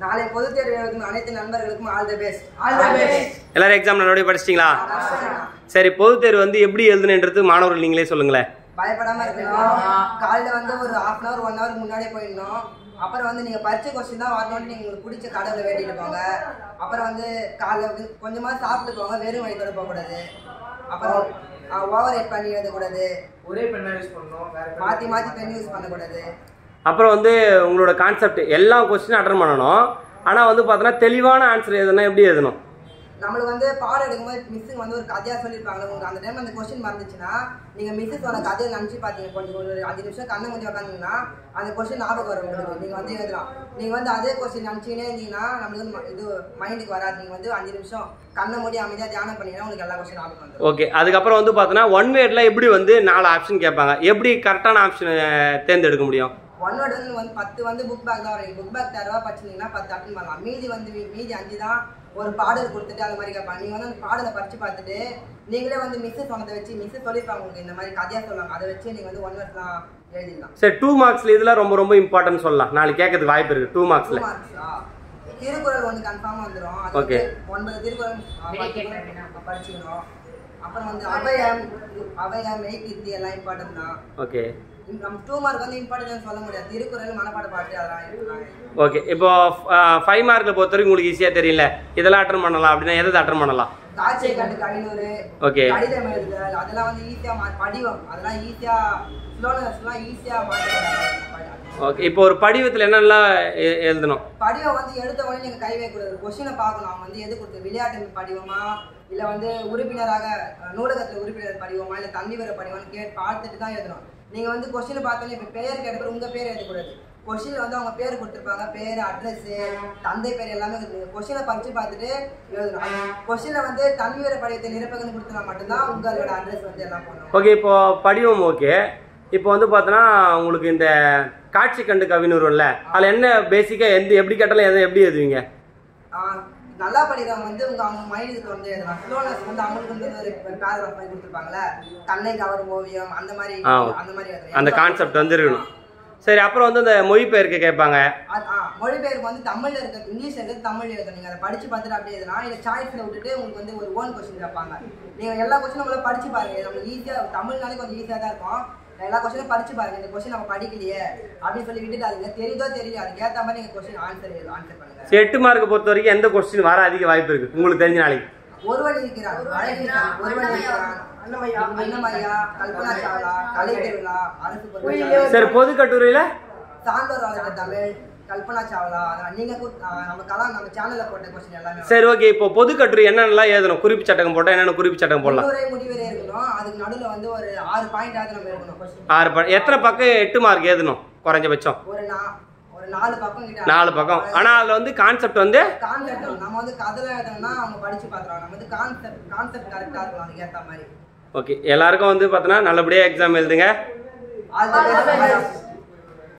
நாளை பொதுத் தேர்வு எழுதும் அனைத்து நண்பர்களுக்கும் ஆல் தி பெஸ்ட். எல்லாரும் எக்ஸாம் நல்லபடியா படிச்சிட்டீங்களா? சரி, பொதுத் தேர்வு வந்து எப்படி எழுதுனேன்றது மாணவர்கள் நீங்களே சொல்லுங்களேன். பயப்படாம இருக்கணும். காலையில வந்து ஒரு 1/2 hour 1 hour முன்னாடியே போயிடணும். அப்புறம் வந்து நீங்க பரிச்சை கொஸ்டின் தான் வரணும்னு நீங்க உங்களுக்கு பிடிச்ச கடவுளை வேண்டிட்டு போங்க. அப்புறம் வந்து காலைல வந்து கொஞ்சமா சாப்பிட்டு போங்க, வெறும் வயிற்றோட போகக்கூடாது. அப்புறம் ஓவர் ஹெட் பண்ணி எழுதக்கூடாது, ஒரே பென் யூஸ் பண்ணணும், மாற்றி மாற்றி பென் யூஸ் பண்ணக்கூடாது. அப்புறம் வந்து உங்களோட கான்செப்ட் எல்லா கொஸ்டினும் அட்டன் பண்ணணும். ஆனால் வந்து பார்த்தோன்னா தெளிவான ஆன்சர் எதுனா எப்படி எழுதணும்? நம்மளுக்கு வந்து பாடம் எடுக்கும்போது மிஸ்ஸுங்க வந்து ஒரு கதையாக சொல்லியிருப்பாங்க. உங்களுக்கு அந்த டைம் அந்த கொஸ்டின் மறந்துச்சுன்னா நீங்கள் மிஸ்ஸு சொன்ன கதையை நினச்சி பார்த்தீங்க, கொஞ்சம் ஒரு 5 நிமிஷம் கண்ணை மூடி உட்காந்துங்கன்னா அந்த கொஸ்டின் ஞாபகம் வரும் உங்களுக்கு. நீங்கள் வந்து எழுதலாம். நீங்கள் வந்து அதே கொஸ்டின் நினச்சிக்கினே இருந்தீங்கன்னா நம்மளுக்கு இது மைண்டுக்கு வராது. நீங்கள் வந்து 5 நிமிஷம் கண்ணை மூடி அமைதியாக தியானம் பண்ணிங்கன்னா உங்களுக்கு எல்லா கொஸ்டின் ஞாபகம் வந்துடும். ஓகே, அதுக்கப்புறம் வந்து பார்த்தோன்னா 1 வேர்டில் எப்படி வந்து 4 ஆப்ஷன் கேட்பாங்க, எப்படி கரெக்டான ஆப்ஷனை தேர்ந்தெடுக்க முடியும்? 1 வேர்டு வந்து 10 வந்து புக் பேக் தான் வரும். புக் பேக் 10 படிச்சிங்கன்னா 10 அட்டன் பண்ணலாம். மீதி 5 தான் ஒரு பாடல் கொடுத்துட்டு அந்த மாதிரி கேட்பாங்க. நீங்கள் வந்து அந்த பாடலை படித்து பார்த்துட்டு நீங்களே வந்து மிஸ்ஸு சொன்னதை வச்சு மிஸ்ஸு சொல்லியிருப்பாங்க உங்களுக்கு இந்த மாதிரி கதையாக சொல்லுவாங்க, அதை வச்சு நீங்கள் வந்து 1 வேர்ட்லாம் எழுதிடலாம். சரி, 2 மார்க்ஸில் இதெல்லாம் ரொம்ப ரொம்ப இம்பார்ட்டன்ட் சொல்லலாம். நாளைக்கு கேட்கறதுக்கு வாய்ப்பு இருக்குது. 2 மார்க்ஸில் திருக்குறள் ஒன்று கன்ஃபார்மாக வந்துடும். ஓகே, 9 திருக்குறள் படிச்சுக்கணும். அப்புறம் வந்து அவையம் மெய்கீர்த்தி எல்லாம் இம்பார்ட்டன்ட் தான். ஓகே, 2 மார்க் வந்து இம்பார்ட்டன்ட் சொல்ல முடியாது. திருக்குறள் மனப்பாட பாட்டு அதெல்லாம். ஓகே, இப்போ 5 மார்க்கில் பொறுத்த வரைக்கும் உங்களுக்கு ஈஸியாக தெரியல, இதெல்லாம் அட்டன் பண்ணலாம் அப்படின்னா எதை அட்டன் பண்ணலாம்? காட்சியை கண்டு கவினூறு, ஓகே, கடிதம் எழுதுதல், அதெல்லாம் வந்து ஈஸியாக படிவம், அதெல்லாம் ஈஸியாக ஸ்லோனஸ்லாம் ஈஸியாக மாற்றிக்கலாம். ஓகே, இப்போ ஒரு படிவத்தில் என்னெல்லாம் எழுதணும்? படிவம் வந்து எடுத்த உடனே நீங்கள் கை வைக்கக்கூடாது. கொஸ்டினை பார்க்கணும். அவங்க வந்து எது கொடுத்து விளையாட்டு படிவமா இல்லை வந்து உறுப்பினராக நூலகத்தில் உறுப்பினர் படிவமா இல்லை தன்னிவர படிவம்னு பார்த்துட்டு தான் எழுதணும். நீங்கள் வந்து கொஸ்டினை பார்த்தோன்னே இப்போ பேர் கேட்டப்போ உங்கள் பேர் எழுதக்கூடாது. கொஸ்டின் வந்து அவங்க பேர் கொடுத்துருப்பாங்க, பேர், அட்ரஸு, தந்தை பேர் எல்லாமே இருக்குது. கொஸ்டினை படித்து பார்த்துட்டு எழுதணும். கொஸ்டினில் வந்து தன்னிவர படிவத்தை நிரப்பகன்னு கொடுத்தா மட்டும்தான் உங்களோட அட்ரஸ் வந்து எல்லாம் போடணும். ஓகே, இப்போ படிவம் ஓகே. இப்போ வந்து பார்த்தோன்னா உங்களுக்கு இந்த காட்சி கண்டு கவினூறும்ல, அதில் என்ன பேசிக்காக எப்படி கேட்டாலும் எப்படி எழுதுவீங்க? நல்லா படிக்கிறவங்க வந்து அவங்க மைண்டுக்கு வந்து எழுதலாம். ஸ்லோனஸ் வந்து அவங்களுக்கு வந்து ஒரு பேராகிராஃப் மாதிரி கொடுத்துருப்பாங்களே, கண்ணை கவரும் ஓவியம், அந்த மாதிரி அந்த கான்செப்ட் வந்து இருக்கணும். சரி, அப்புறம் வந்து இந்த மொழிபெயர்க்க கேட்பாங்க. மொழிபெயர்ப்பு வந்து தமிழ்ல இருக்க, இங்கிலீஷ்ல இருக்கிறது தமிழ் எழுதணும். நீங்க அதை படிச்சு பார்த்துட்டு அப்படியே எழுதலாம். இல்லை சாய்ஸ்ல விட்டுட்டு உங்களுக்கு வந்து ஒரு ஓன் கொஸ்டின் கேட்பாங்க. நீங்க எல்லா கொஸ்டினும் நம்மள படிச்சு பாருங்க. நம்மளுக்கு ஈஸியா தமிழ்னாலே கொஞ்சம் ஈஸியா தான் இருக்கும். எல்லா கொஸ்டினும் படிச்சு பாருங்க. இந்த கொஸ்டின் நம்ம படிக்கலையே அப்படின்னு சொல்லி விட்டுட்டு அதுக்கு தெரியுதோ தெரியல அதுக்கேற்ற மாதிரி நீங்க கொஸ்டின் ஆன்சர் பண்ணுங்க. 8 மார்க் பொறுத்த வரைக்கும் எந்த கொஸ்டின் வர அதிக வாய்ப்பு இருக்கு உங்களுக்கு தெரிஞ்ச நாளைக்கு? ஒருவன் இருக்கிறான், ஒருவன் இருக்கிறான், அன்னமய்யா, கல்பனா சாவ்லா, கலை திருவிழா, அரசு பொருள். சரி, பொது கட்டுரையில சான்றோர் வளர்ந்த தமிழ், கல்பனா சாவ்லா, நீங்க நம்ம சேனல்ல போட்ட கொஸ்டின் எல்லாமே. சரி, ஓகே. இப்போ பொது கட்டுரை என்னென்னலாம் எழுதணும்? குறிப்பு சட்டகம் போட்டா என்னென்ன குறிப்பு சட்டகம் போடலாம்? முடிவரை இருக்கணும். அதுக்கு நடுவில் வந்து ஒரு 6 பாயிண்ட் ஆகுது நம்ம எழுதணும். 6 எத்தனை பக்கம் 8 மார்க் எழுதணும் குறைஞ்சபட்சம்? ஒரு 4 பக்கம் கிட்ட. 4 பக்கம். ஆனா அதுல வந்து கான்செப்ட் வந்து நம்ம வந்து கதையில எழுதணும்னா அவங்க படிச்சு பாத்துறாங்க. நம்ம வந்து கான்செப்ட் கரெக்டா இருக்கும் அதுக்கு ஏத்த மாதிரி. ஓகே, எல்லாருக்கும் வந்து பார்த்தோன்னா நல்லபடியாக எக்ஸாம் எழுதுங்க.